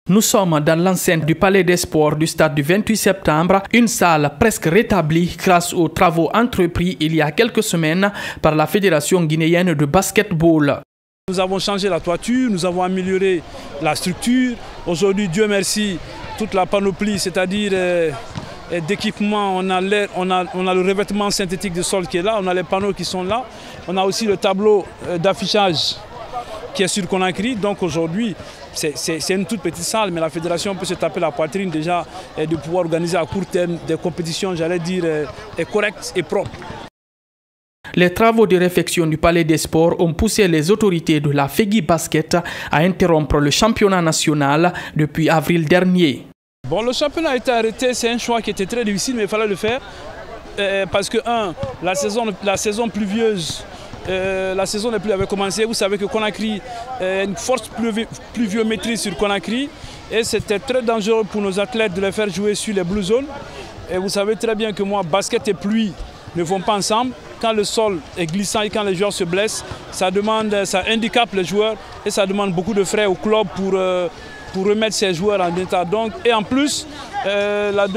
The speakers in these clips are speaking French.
Nous sommes dans l'enceinte du Palais des Sports du stade du 28 septembre, une salle presque rétablie grâce aux travaux entrepris il y a quelques semaines par la Fédération guinéenne de basketball. Nous avons changé la toiture, nous avons amélioré la structure. Aujourd'hui, Dieu merci, toute la panoplie, c'est-à-dire d'équipement, on a le revêtement synthétique de sol qui est là, on a les panneaux qui sont là, on a aussi le tableau d'affichage qui est sur Conakry. Donc aujourd'hui, c'est une toute petite salle, mais la fédération peut se taper la poitrine déjà et de pouvoir organiser à court terme des compétitions, j'allais dire, correctes et propres. Les travaux de réfection du Palais des Sports ont poussé les autorités de la FEGI Basket à interrompre le championnat national depuis avril dernier. Bon, le championnat a été arrêté, c'est un choix qui était très difficile, mais il fallait le faire parce que, la saison pluvieuse, la saison des pluies avait commencé. Vous savez que Conakry a une forte pluviométrie sur Conakry et c'était très dangereux pour nos athlètes de les faire jouer sur les blue zones. Et vous savez très bien que moi, basket et pluie ne vont pas ensemble. Quand le sol est glissant et quand les joueurs se blessent, ça handicape les joueurs et ça demande beaucoup de frais au club pour remettre ces joueurs en état. Donc, et en plus, le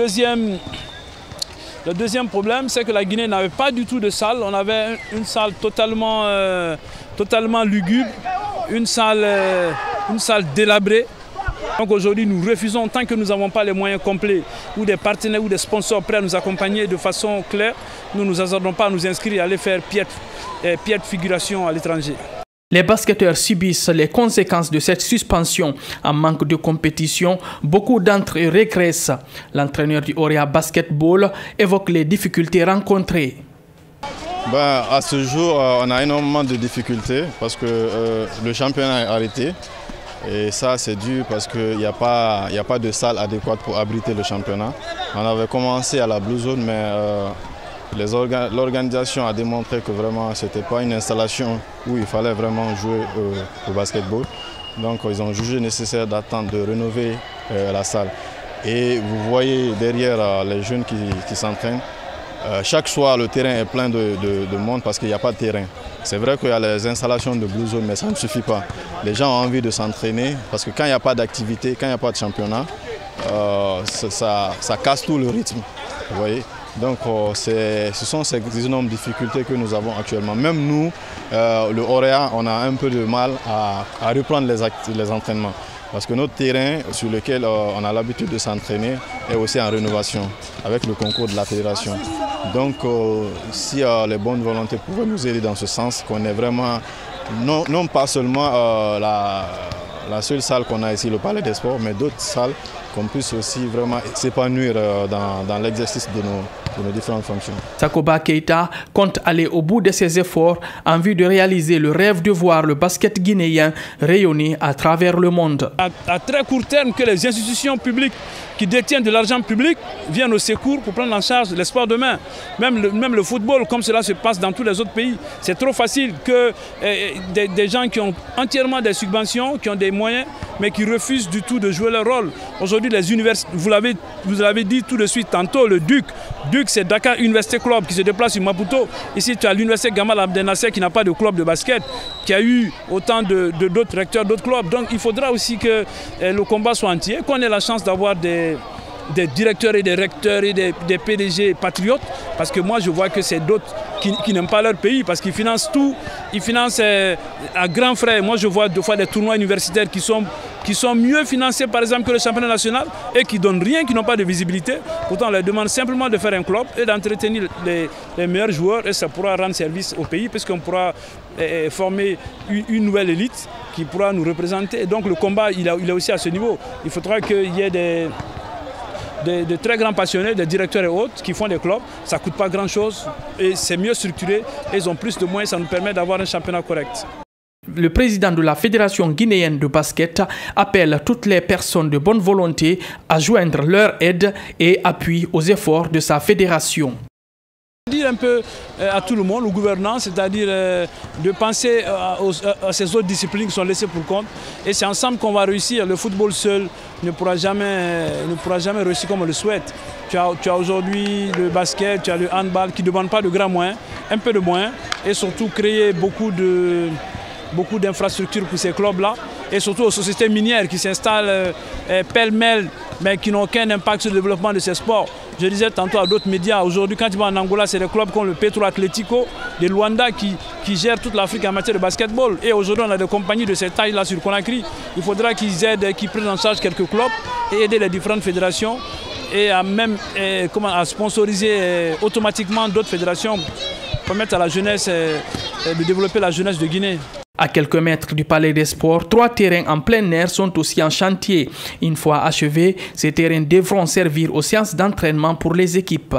deuxième problème, c'est que la Guinée n'avait pas du tout de salle. On avait une salle totalement lugubre, une salle délabrée. Donc aujourd'hui, nous refusons, tant que nous n'avons pas les moyens complets ou des partenaires ou des sponsors prêts à nous accompagner de façon claire, nous ne nous hasardons pas à nous inscrire et à aller faire pied de figuration à l'étranger. Les basketteurs subissent les conséquences de cette suspension. En manque de compétition, beaucoup d'entre eux régressent. L'entraîneur du Orea Basketball évoque les difficultés rencontrées. À ce jour, on a énormément de difficultés parce que le championnat est arrêté. Et ça, c'est dû parce qu'il n'y a pas de salle adéquate pour abriter le championnat. On avait commencé à la Blue Zone, mais l'organisation a démontré que vraiment ce n'était pas une installation où il fallait vraiment jouer au basketball. Donc ils ont jugé nécessaire d'attendre de rénover la salle. Et vous voyez derrière les jeunes qui s'entraînent, chaque soir le terrain est plein de monde parce qu'il n'y a pas de terrain. C'est vrai qu'il y a les installations de Blue Zone, mais ça ne suffit pas. Les gens ont envie de s'entraîner parce que quand il n'y a pas d'activité, quand il n'y a pas de championnat, ça casse tout le rythme. Vous voyez? Donc ce sont ces énormes difficultés que nous avons actuellement. Même nous, le Orea, on a un peu de mal à reprendre les entraînements. Parce que notre terrain sur lequel on a l'habitude de s'entraîner est aussi en rénovation avec le concours de la fédération. Donc si les bonnes volontés pouvaient nous aider dans ce sens, qu'on ait vraiment, non pas seulement la seule salle qu'on a ici, le Palais des Sports, mais d'autres salles, qu'on puisse aussi vraiment s'épanouir dans l'exercice de nos différentes fonctions. Sakoba Keita compte aller au bout de ses efforts en vue de réaliser le rêve de voir le basket guinéen rayonner à travers le monde. À très court terme, que les institutions publiques qui détiennent de l'argent public viennent au secours pour prendre en charge les sports demain. Même le football, comme cela se passe dans tous les autres pays. C'est trop facile que des gens qui ont entièrement des subventions, qui ont des moyens, mais qui refusent du tout de jouer leur rôle. Aujourd'hui, les universités, vous l'avez dit tout de suite tantôt, le Duc, c'est Dakar University Club qui se déplace sur Maputo. Ici, tu as l'université Gamal Abdel Nasser qui n'a pas de club de basket, qui a eu autant d'autres recteurs, d'autres clubs. Donc il faudra aussi que le combat soit entier, qu'on ait la chance d'avoir des directeurs et des recteurs et des PDG patriotes, parce que moi je vois que c'est d'autres qui n'aiment pas leur pays, parce qu'ils financent tout, ils financent à grands frais. Moi je vois deux fois des tournois universitaires qui sont mieux financés par exemple que le championnat national et qui donnent rien, qui n'ont pas de visibilité. Pourtant on leur demande simplement de faire un club et d'entretenir les meilleurs joueurs et ça pourra rendre service au pays puisqu'on pourra former une nouvelle élite qui pourra nous représenter. Et donc le combat il est aussi à ce niveau. Il faudra qu'il y ait de très grands passionnés, des directeurs et autres qui font des clubs, ça ne coûte pas grand chose et c'est mieux structuré et ils ont plus de moyens, ça nous permet d'avoir un championnat correct. Le président de la Fédération guinéenne de basket appelle toutes les personnes de bonne volonté à joindre leur aide et appui aux efforts de sa fédération. Dire un peu à tout le monde, au gouvernement, c'est-à-dire de penser à ces autres disciplines qui sont laissées pour compte. Et c'est ensemble qu'on va réussir. Le football seul ne pourra jamais réussir comme on le souhaite. Tu as aujourd'hui le basket, tu as le handball qui ne demande pas de grands moyens, un peu de moyens, et surtout créer beaucoup beaucoup d'infrastructures pour ces clubs-là, et surtout aux sociétés minières qui s'installent pêle-mêle, mais qui n'ont aucun impact sur le développement de ces sports. Je disais tantôt à d'autres médias, aujourd'hui quand tu vas en Angola, c'est des clubs comme le Petro Atlético de Luanda qui gèrent toute l'Afrique en matière de basketball. Et aujourd'hui, on a des compagnies de cette taille-là sur Conakry. Il faudra qu'ils aident, qu'ils prennent en charge quelques clubs et aider les différentes fédérations et à même à sponsoriser automatiquement d'autres fédérations pour permettre à la jeunesse de développer la jeunesse de Guinée. À quelques mètres du Palais des Sports, 3 terrains en plein air sont aussi en chantier. Une fois achevés, ces terrains devront servir aux séances d'entraînement pour les équipes.